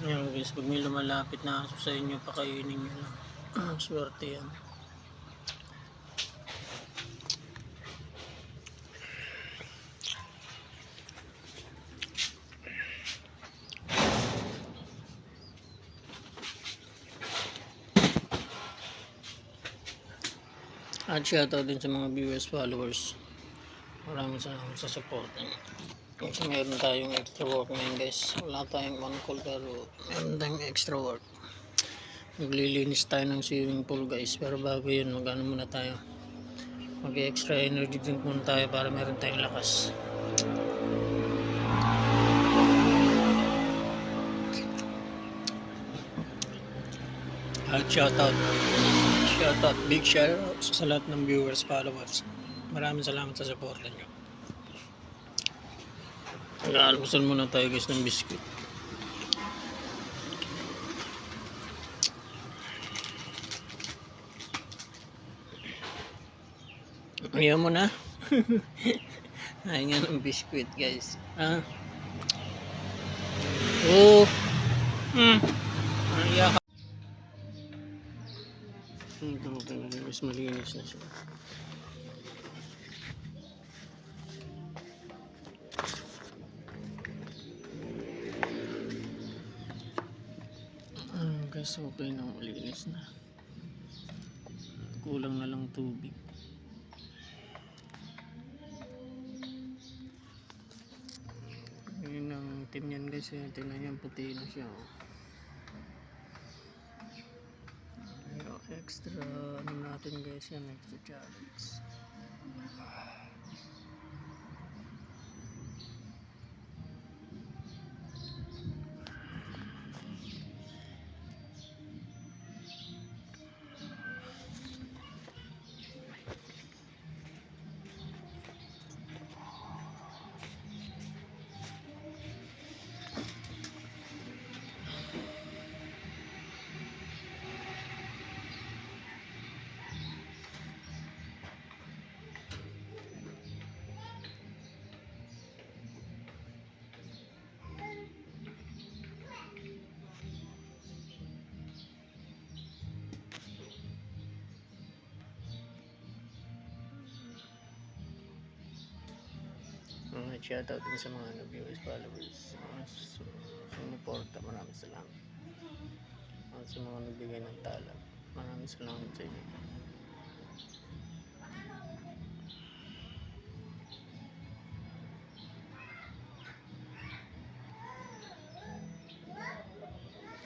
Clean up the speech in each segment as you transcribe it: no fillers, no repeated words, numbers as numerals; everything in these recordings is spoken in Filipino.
Ayan guys, pag may lumalapit na aso sa inyo, pakainin nyo lang. Swerte yan. At shoutout din sa mga viewers, followers. Maraming salamat sa support niyo. Kasi meron tayong extra work ngayon guys. Wala tayong on call pero meron tayong extra work. Maglilinis tayo ng swimming pool guys. Pero bago yun, mag-ano muna tayo. Mag-extra energy drink muna tayo para meron tayong lakas. At shoutout, big shoutout sa lahat ng viewers, followers. Maraming salamat sa support niyo. Mag-aalmusal muna tayo guys ng biscuit. Ayaw mo na? Ayaw nga ng biscuit guys. Ah. Oh. Ayaw ka. Ito guys, malinis na siya. Guys, okay na, malinis na. Kulang na lang tubig. Yun ang team yan guys, tingnan yan, puti na siya. Extra ano natin guys, yan extra challenge. Shoutout din sa mga viewers, followers, sumuporta. Maraming salamat. At sa mga nagbigay ng tala, maraming salamat sa inyo.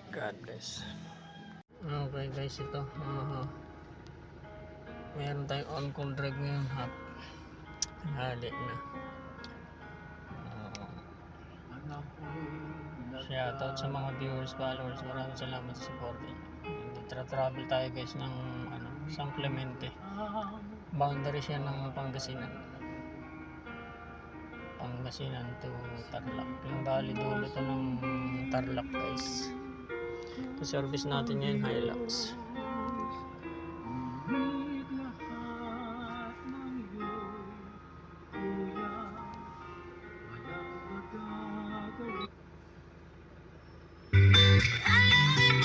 God bless. Okay guys, ito mayroon tayong on-call drive ngayon, hali na. Shoutout sa mga viewers, followers, maraming salamat sa support. Travel tayo guys ng San Clemente, boundary siya ng Pangasinan to Tarlac. Yung bali dulo to ng Tarlac guys. Ito service natin yan, Hilux.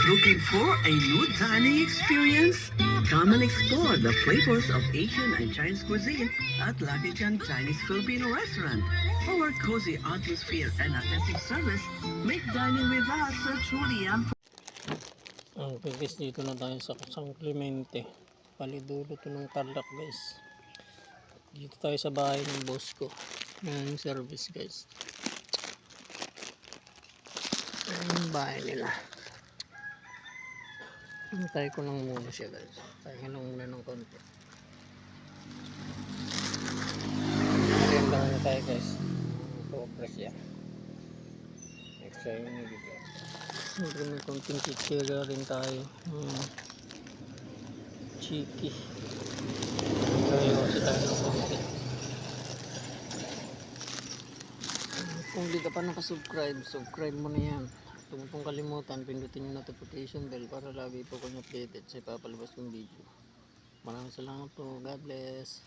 Looking for a new dining experience? Come and explore the flavors of Asian and Chinese cuisine at Lucky Chan Chinese Filipino Restaurant. Our cozy atmosphere and attentive service make dining with us a truly Okay guys, dito na tayo sa San Clemente, palidulo to ng Tarlac guys. Dito tayo sa bahay ng boss ko. Yan yung service guys. Yan yung bahay nila. Hintay ko lang muna siya guys. Tayo lang muna ng konti. Maganda na tayo guys. Progress yan. Extra yung nabigay. Siyempre may konting chichira rin tayo. Chiki. Iwas tayo ng konti. Kung di ka pa nakasubscribe, subscribe mo na yan. Huwag mo pong kalimutan, pindutin yung notification bell para lagi po kayong updated sa ipapalabas kong video. Maraming salamat po. God bless.